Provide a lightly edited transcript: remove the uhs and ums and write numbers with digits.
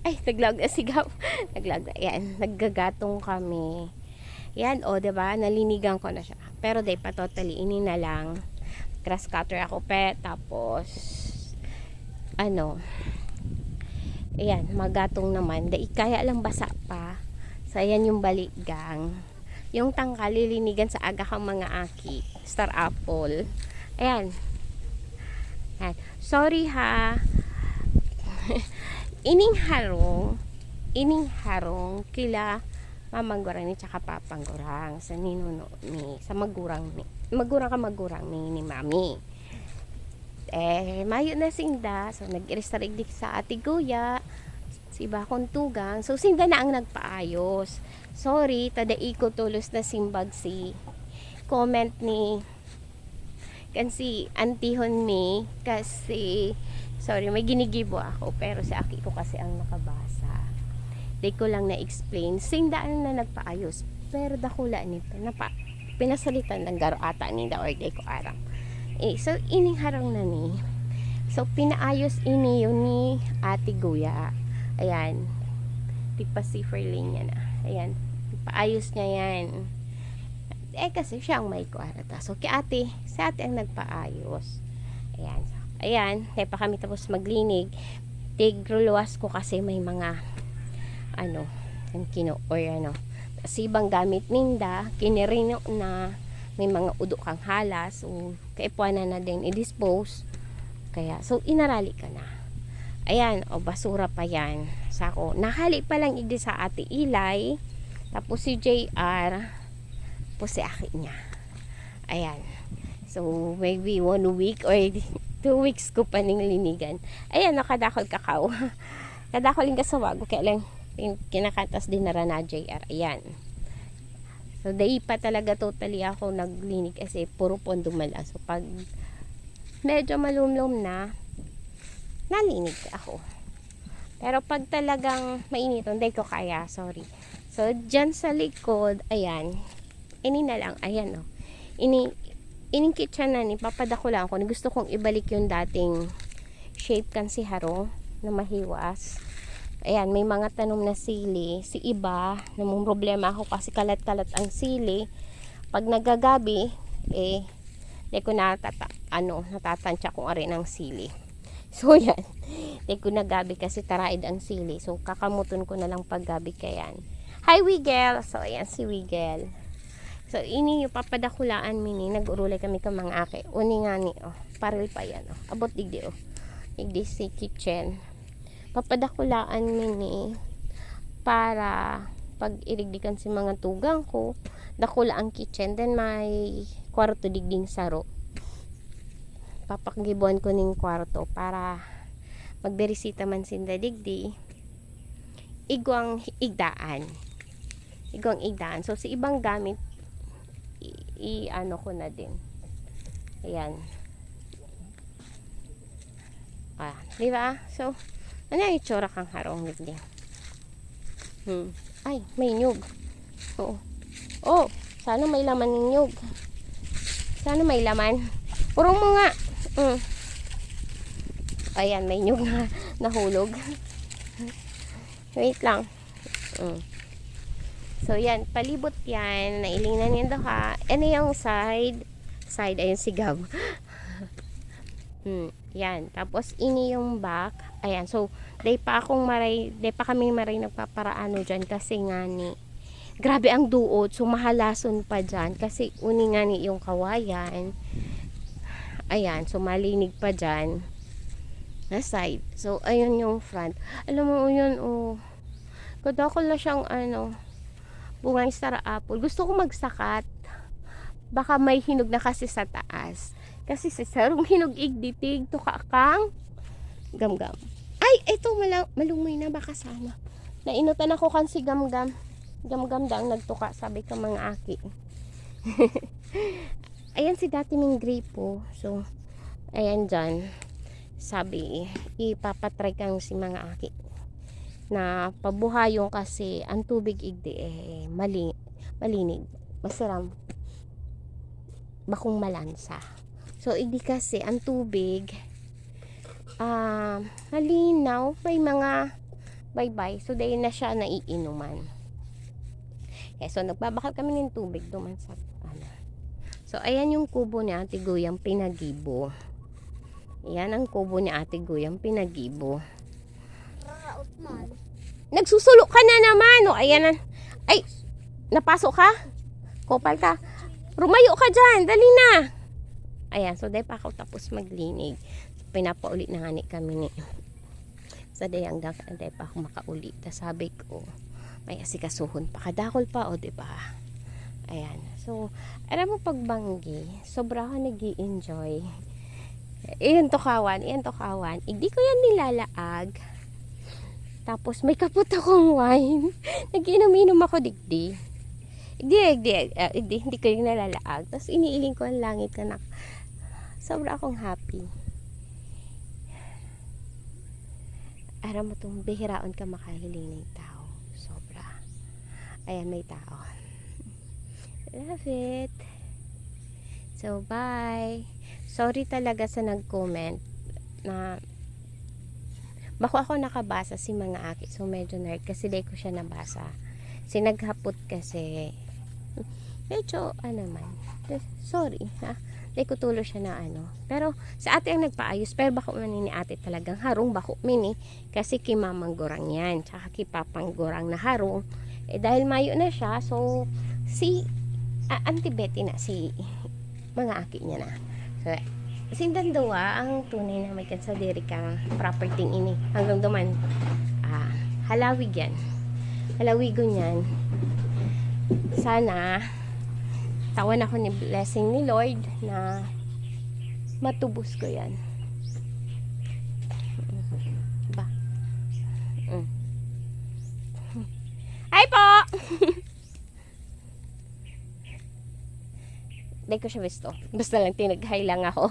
Ay, naglag na sigaw. Naglag na. Yan, naggagatong kami. Yan, o, diba? Nalinigan ko na siya. Pero di pa totally, ini na lang. Grass cutter ako, tapos, ano, ayan, magatong naman. Dahil kaya lang basa pa. So, ayan yung baligang. Yung tangka, lilinigan sa aga kang mga aki. Star apple. Ayan. Ayan. Sorry ha. Ining harong kila mamang ni tsaka papang gurang sa ninuno ni sa magurang ni mami. Mayo na sinda, so nag-iristarigdik sa ati Guya si bakong tugang, so sinda na ang nagpaayos. Sorry, tadai ko tulos na simbag si comment ni si antihon mi kasi sorry, may ginigibo ako pero si aki ko kasi ang nakabasa. Di ko lang na-explain. Sing daan na nagpaayos. Pero dakula nito. Pinasalitan ng garo ata ni da or di ko aram. So, ining harang na ni. So, pinaayos ini yun ni Ate Guya. Ayan. Tigpa-cipher lane niya na. Ayan. Paayos niya yan. Kasi siya ang may kuarata. So, si ate ang nagpaayos. Ayan. Ayan. Kaya pa kami tapos maglinig. Tigruluwas ko kasi may mga kasi ibang gamit ninda kinirino na may mga udo kang halas o kaipuanan na din i-dispose kaya so inarali ka na. Ayan, basura pa yan sako, nahali pa lang igdi sa ate Ilay tapos si JR po si aki niya. Ayan, so maybe 1 week or 2 weeks ko pa ning linigan. Ayan, nakadakol kakao kadakol yung kasawago kaya lang kinakatas din na na JR. Ayan. So, day pa talaga totally ako naglinig kasi puro pondo mala. So, pag medyo malumlum na, nalinig ako. Pero pag talagang mainit, hindi ko kaya. Sorry. So, dyan sa likod, ayan. Ini na lang. Ayan, Ining kitchen na ni, papadako lang ako. Gusto kong ibalik yung dating shape kan si harong na mahiwas. Ayan, may mga tanom na sili. Si iba, namang problema ako kasi kalat-kalat ang sili. Pag nagagabi, di ko natatansya kung arin ang sili. So, yan. Di ko nagabi kasi taraid ang sili. So, kakamuton ko na lang paggabi kayan. Hi, Wigel! So, ayan si Wigel. So, ini yung papadakulaan mini. Nag-urulay kami ka mga ake. Uni nga ni, paril pa yan, abot digdi, digdi si kitchen. Papadakulaan mini para pag irigdikan si mga tugang ko dakula ang kitchen then may kwarto digding saro papakgibuan ko ning kwarto para magberisita man sinda digdi igwang igdaan so si ibang gamit ko na din. Ayan, diba? So ano yung itsura kang harong digdi? Ay, may nyug. Sana may laman ng nyug. Sana may laman. Purong mo nga. Ayan, may nyug na nahulog. Wait lang. So, yan. Palibot yan. Nailing na niyan ha. Ano yung side? Side, ayun sigaw. Yan. Tapos, ini yung back. Ayan. So, day pa kami maray nagpaparaano dyan kasi nga ni grabe ang duot. So, mahalason pa dyan kasi uni nga ni yung kawayan. Ayan. So, malinig pa dyan na side. So, ayun yung front. Alam mo yun, kadakol na siyang bungay star apple. Gusto ko magsakat. Baka may hinog na kasi sa taas. Kasi sa sarong hinog igditig to kakang gamgam. Ay, ito malungoy na baka sana. Nainutan ako kan si gamgam. Gamgam daw nagtuka sabi ka mga aki. Ayan si dati ming gripo. So, ayan dyan. Sabi, ipapatry kang si mga aki na pabuhayon kasi ang tubig igdi malinig. Masaram. Bakong malansa. So, igdi kasi ang tubig malinaw, may mga bye-bye. So, dahil na siya naiinuman. Okay, so, nagbabakal kami ng tubig duman sa, ano. So, ayan yung kubo ni Ate Guyang pinagibo. Ayan ang kubo ni Ate Guyang pinagibo. Raot man. Nagsusulo ka na naman. O, ayan na. Ay, napasok ka? Kopal ka. Rumayo ka dyan. Dali na. Ayan, so dahil pa ako tapos maglinig. So, pinapaulit na nga ni kami ni. Sa dayang dahil pa ako makaulit. Sabi ko, may asikasuhon pa. Kadakol pa, o diba? Ayan. So, alam mo pagbanggi, sobra ako nag-i-enjoy. Iyan to kawan. Hindi ko yan nilalaag. Tapos may kapot akong wine. Nag-inom-inom ako digdi. Hindi ko yung nalalaag. Tapos iniiling ko ang langit na sobra akong happy. Aram mo itong bihiraon ka makahiling ng tao. Sobra. Ayan, may tao. Love it. So, bye. Sorry talaga sa nag-comment na bako ako nakabasa si mga aki. So, medyo nerd kasi di ko siya nabasa. Sinaghapot kasi medyo, sorry, ha? Di ko tulo siya na Pero, sa ate ang nagpaayos. Pero bako man ni ate talagang harong bako mini. Kasi kimamang gorang yan. Tsaka kipapang gorang na harong. Dahil mayo na siya, so, si Auntie Betty na, si mga aki niya na. So, sindan dawa ang tunay na may kansadiri kang property ini. Hanggang duman, halawig yan. Halawigon yan. Sana, tawan ako ni blessing ni Lord na matubos ko yan. Ba? Hi po! Hindi ko siya gusto. Basta lang tinaghay lang ako.